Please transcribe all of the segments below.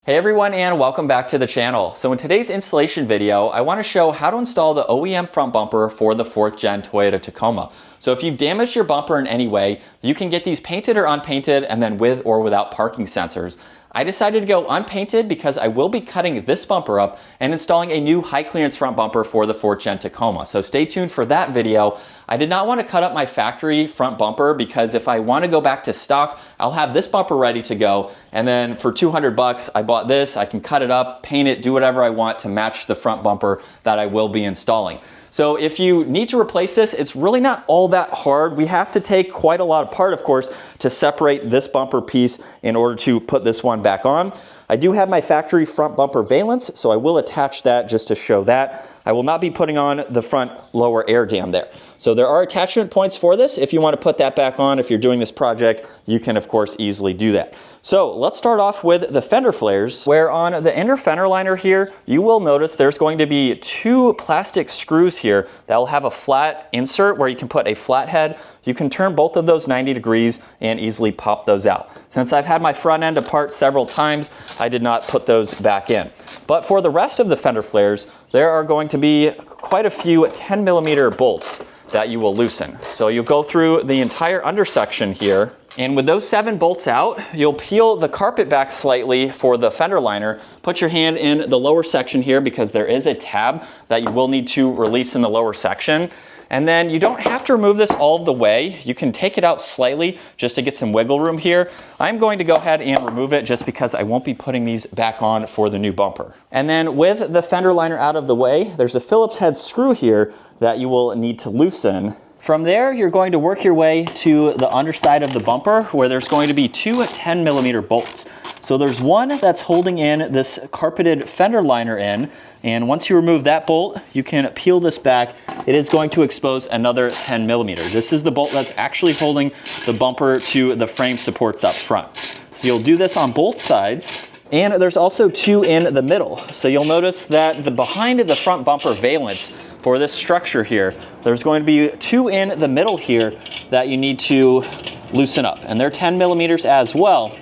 Hey everyone, and welcome back to the channel. So in today's installation video, I want to show how to install the OEM front bumper for the 4th gen Toyota Tacoma. So if you've damaged your bumper in any way, you can get these painted or unpainted and then with or without parking sensors. I decided to go unpainted because I will be cutting this bumper up and installing a new high clearance front bumper for the 4th gen Tacoma. So stay tuned for that video. I did not want to cut up my factory front bumper because if I want to go back to stock, I'll have this bumper ready to go. And then for 200 bucks, I bought this. I can cut it up, paint it, do whatever I want to match the front bumper that I will be installing. So if you need to replace this, it's really not all that hard. We have to take quite a lot apart, of course, to separate this bumper piece in order to put this one back on. I do have my factory front bumper valence, so I will attach that just to show that. I will not be putting on the front lower air dam there. So there are attachment points for this. If you want to put that back on, if you're doing this project, you can of course easily do that. So let's start off with the fender flares, where on the inner fender liner here, you will notice there's going to be 2 plastic screws here that will have a flat insert where you can put a flat head. You can turn both of those 90 degrees and easily pop those out. Since I've had my front end apart several times, I did not put those back in. But for the rest of the fender flares, there are going to be quite a few 10mm bolts that you will loosen. So you'll go through the entire undersection here, and with those 7 bolts out, you'll peel the carpet back slightly for the fender liner, put your hand in the lower section here because there is a tab that you will need to release in the lower section. And then you don't have to remove this all the way. You can take it out slightly just to get some wiggle room here. I'm going to go ahead and remove it just because I won't be putting these back on for the new bumper. And then with the fender liner out of the way, there's a Phillips head screw here that you will need to loosen. From there, you're going to work your way to the underside of the bumper where there's going to be 2 10mm bolts. So there's one that's holding in this carpeted fender liner in, and once you remove that bolt, you can peel this back. It is going to expose another 10mm. This is the bolt that's actually holding the bumper to the frame supports up front. So you'll do this on both sides. And there's also 2 in the middle. So you'll notice that behind the front bumper valence for this structure here, there's going to be 2 in the middle here that you need to loosen up. And they're 10mm as well.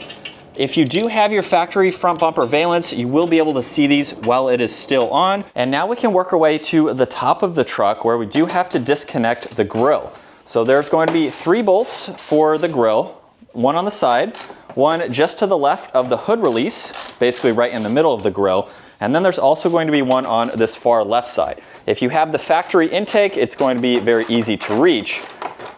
If you do have your factory front bumper valence, you will be able to see these while it is still on. And now we can work our way to the top of the truck where we do have to disconnect the grille. So there's going to be 3 bolts for the grille, 1 on the side, 1 just to the left of the hood release, basically right in the middle of the grille. And then there's also going to be 1 on this far left side. If you have the factory intake, it's going to be very easy to reach.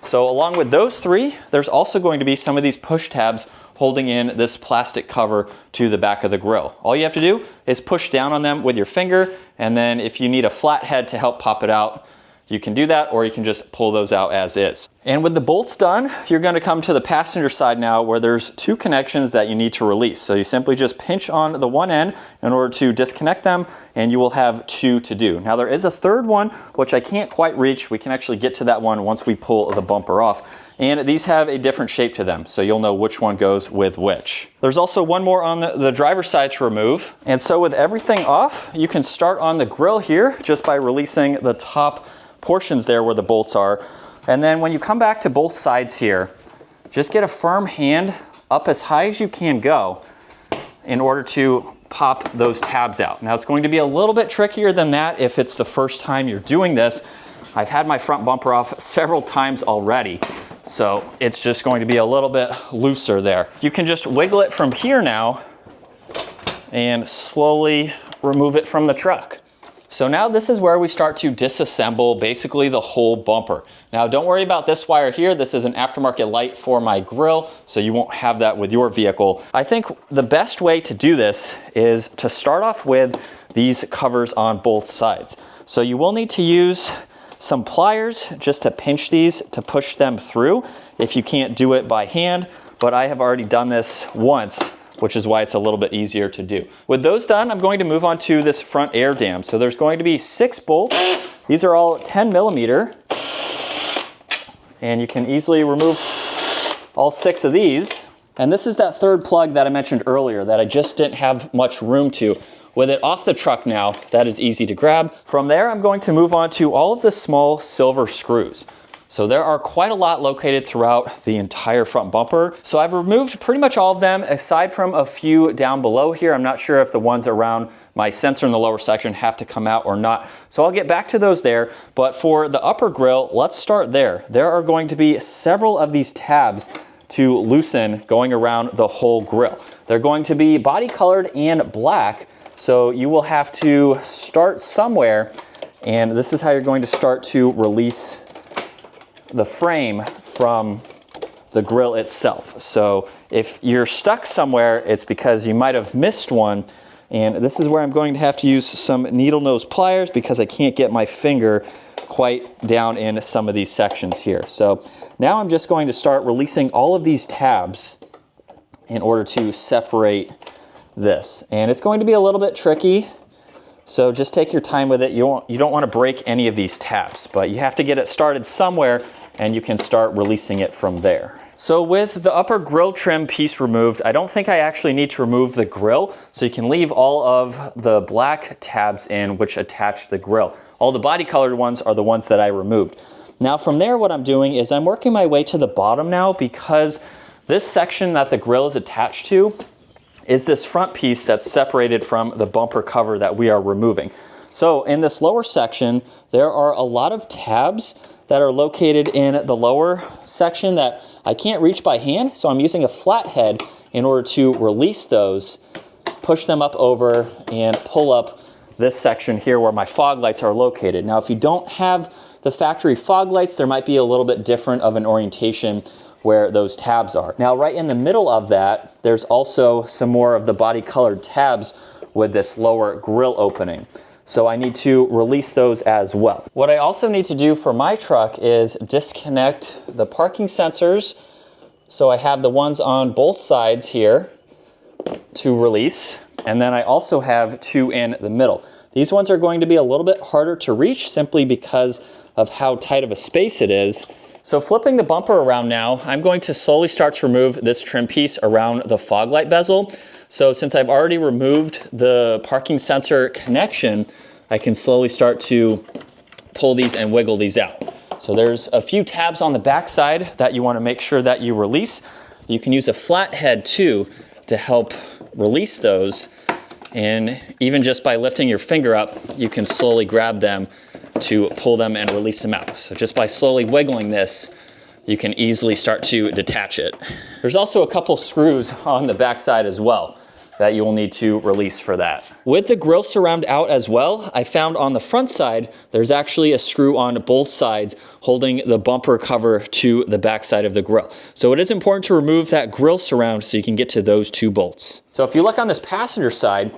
So along with those 3, there's also going to be some of these push tabs holding in this plastic cover to the back of the grille. All you have to do is push down on them with your finger, and then if you need a flat head to help pop it out, you can do that, or you can just pull those out as is. And with the bolts done, you're going to come to the passenger side now where there's 2 connections that you need to release. So you simply just pinch on the one end in order to disconnect them, and you will have 2 to do. Now there is a 3rd one, which I can't quite reach. We can actually get to that one once we pull the bumper off. And these have a different shape to them, so you'll know which one goes with which. There's also 1 more on the driver's side to remove. And so with everything off, you can start on the grille here just by releasing the top portions there where the bolts are. And then when you come back to both sides here, just get a firm hand up as high as you can go in order to pop those tabs out. Now it's going to be a little bit trickier than that if it's the first time you're doing this. I've had my front bumper off several times already, so it's just going to be a little bit looser there. You can just wiggle it from here now and slowly remove it from the truck. So now this is where we start to disassemble basically the whole bumper. Now don't worry about this wire here. This is an aftermarket light for my grille, so you won't have that with your vehicle. I think the best way to do this is to start off with these covers on both sides. So you will need to use some pliers just to pinch these to push them through if you can't do it by hand, but I have already done this once, which is why it's a little bit easier to do. With those done, I'm going to move on to this front air dam. So there's going to be 6 bolts. These are all 10mm, and you can easily remove all 6 of these. And this is that 3rd plug that I mentioned earlier that I just didn't have much room to. With it off the truck now, that is easy to grab. From there, I'm going to move on to all of the small silver screws. So there are quite a lot located throughout the entire front bumper. So I've removed pretty much all of them aside from a few down below here. I'm not sure if the ones around my sensor in the lower section have to come out or not. So I'll get back to those there. But for the upper grille, let's start there. There are going to be several of these tabs to loosen going around the whole grille. They're going to be body colored and black. So you will have to start somewhere. And this is how you're going to start to release the frame from the grille itself. So if you're stuck somewhere, it's because you might have missed one. And this is where I'm going to have to use some needle nose pliers because I can't get my finger quite down in some of these sections here. So now I'm just going to start releasing all of these tabs in order to separate this. And it's going to be a little bit tricky. So just take your time with it. You don't want to break any of these tabs, but you have to get it started somewhere and you can start releasing it from there. So with the upper grille trim piece removed, I don't think I actually need to remove the grille. So you can leave all of the black tabs in which attach the grille. All the body colored ones are the ones that I removed. Now from there, what I'm doing is I'm working my way to the bottom now because this section that the grille is attached to is this front piece that's separated from the bumper cover that we are removing. So in this lower section, there are a lot of tabs that are located in the lower section that I can't reach by hand. So I'm using a flathead in order to release those, push them up over and pull up this section here where my fog lights are located. Now, if you don't have the factory fog lights, there might be a little bit different of an orientation where those tabs are. Now, right in the middle of that, there's also some more of the body colored tabs with this lower grille opening. So I need to release those as well. What I also need to do for my truck is disconnect the parking sensors. So I have the ones on both sides here to release. And then I also have two in the middle. These ones are going to be a little bit harder to reach simply because of how tight of a space it is. So flipping the bumper around now, I'm going to slowly start to remove this trim piece around the fog light bezel. So since I've already removed the parking sensor connection, I can slowly start to pull these and wiggle these out. So there's a few tabs on the back side that you want to make sure that you release. You can use a flathead too to help release those. And even just by lifting your finger up, you can slowly grab them to pull them and release them out. So just by slowly wiggling this, you can easily start to detach it. There's also a couple screws on the back side as well that you will need to release for that. With the grille surround out as well, I found on the front side, there's actually a screw on both sides holding the bumper cover to the back side of the grille. So it is important to remove that grille surround so you can get to those two bolts. So if you look on this passenger side,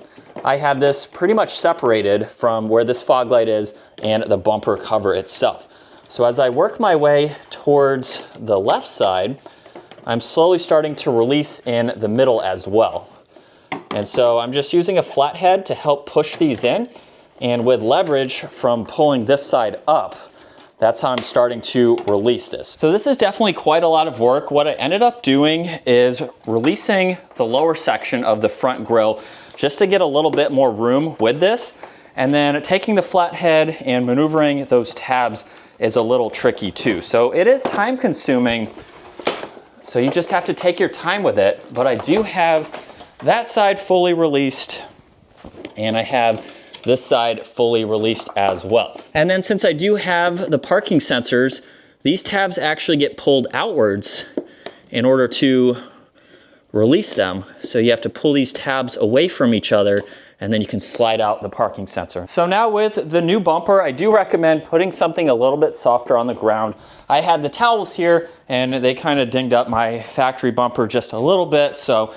I have this pretty much separated from where this fog light is and the bumper cover itself. So as I work my way towards the left side, I'm slowly starting to release in the middle as well. And so I'm just using a flathead to help push these in. And with leverage from pulling this side up, that's how I'm starting to release this. So this is definitely quite a lot of work. What I ended up doing is releasing the lower section of the front grille just to get a little bit more room with this. And then taking the flathead and maneuvering those tabs is a little tricky too. So it is time consuming. So you just have to take your time with it. But I do have that side fully released, and I have this side fully released as well. And then since I do have the parking sensors, these tabs actually get pulled outwards in order to release them. So you have to pull these tabs away from each other, and then you can slide out the parking sensor. So now with the new bumper, I do recommend putting something a little bit softer on the ground. I had the towels here, and they kind of dinged up my factory bumper just a little bit. So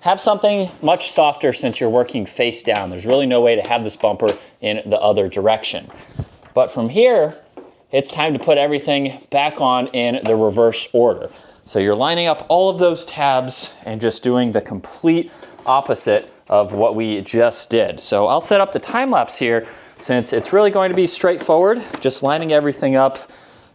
have something much softer since you're working face down. There's really no way to have this bumper in the other direction. But from here, it's time to put everything back on in the reverse order. So you're lining up all of those tabs and just doing the complete opposite of what we just did. So I'll set up the time lapse here since it's really going to be straightforward, just lining everything up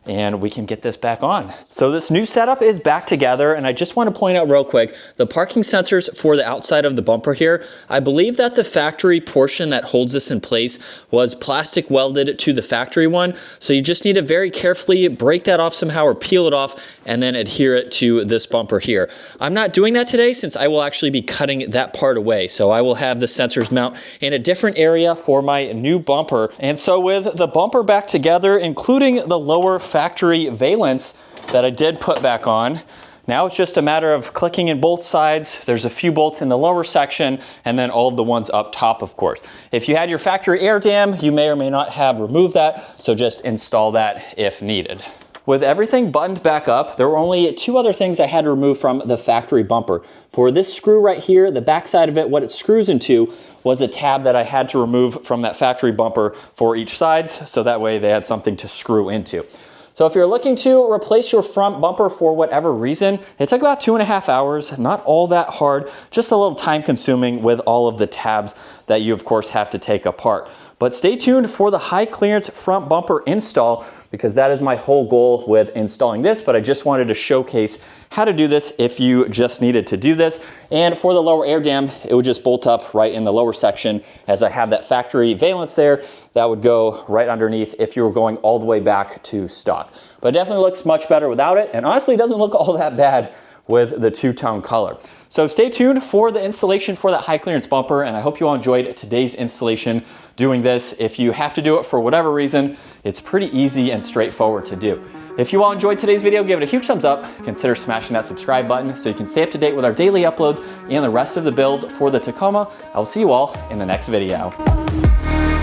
and we can get this back on. So this new setup is back together, and I just want to point out real quick, the parking sensors for the outside of the bumper here, I believe that the factory portion that holds this in place was plastic welded to the factory one. So you just need to very carefully break that off somehow or peel it off and then adhere it to this bumper here. I'm not doing that today since I will actually be cutting that part away. So I will have the sensors mount in a different area for my new bumper. And so with the bumper back together, including the lower factory valence that I did put back on, now it's just a matter of clicking in both sides. There's a few bolts in the lower section and then all of the ones up top, of course. If you had your factory air dam, you may or may not have removed that, so just install that if needed. With everything buttoned back up, there were only two other things I had to remove from the factory bumper. For this screw right here, the back side of it, what it screws into was a tab that I had to remove from that factory bumper for each side, so that way they had something to screw into. So if you're looking to replace your front bumper for whatever reason, it took about 2.5 hours, not all that hard, just a little time consuming with all of the tabs that you of course have to take apart. But stay tuned for the high clearance front bumper install, because that is my whole goal with installing this, but I just wanted to showcase how to do this if you just needed to do this. And for the lower air dam, it would just bolt up right in the lower section, as I have that factory valence there that would go right underneath if you were going all the way back to stock. But it definitely looks much better without it, and honestly it doesn't look all that bad with the two-tone color. So stay tuned for the installation for that high clearance bumper, and I hope you all enjoyed today's installation doing this. If you have to do it for whatever reason, it's pretty easy and straightforward to do. If you all enjoyed today's video, give it a huge thumbs up. Consider smashing that subscribe button so you can stay up to date with our daily uploads and the rest of the build for the Tacoma. I will see you all in the next video.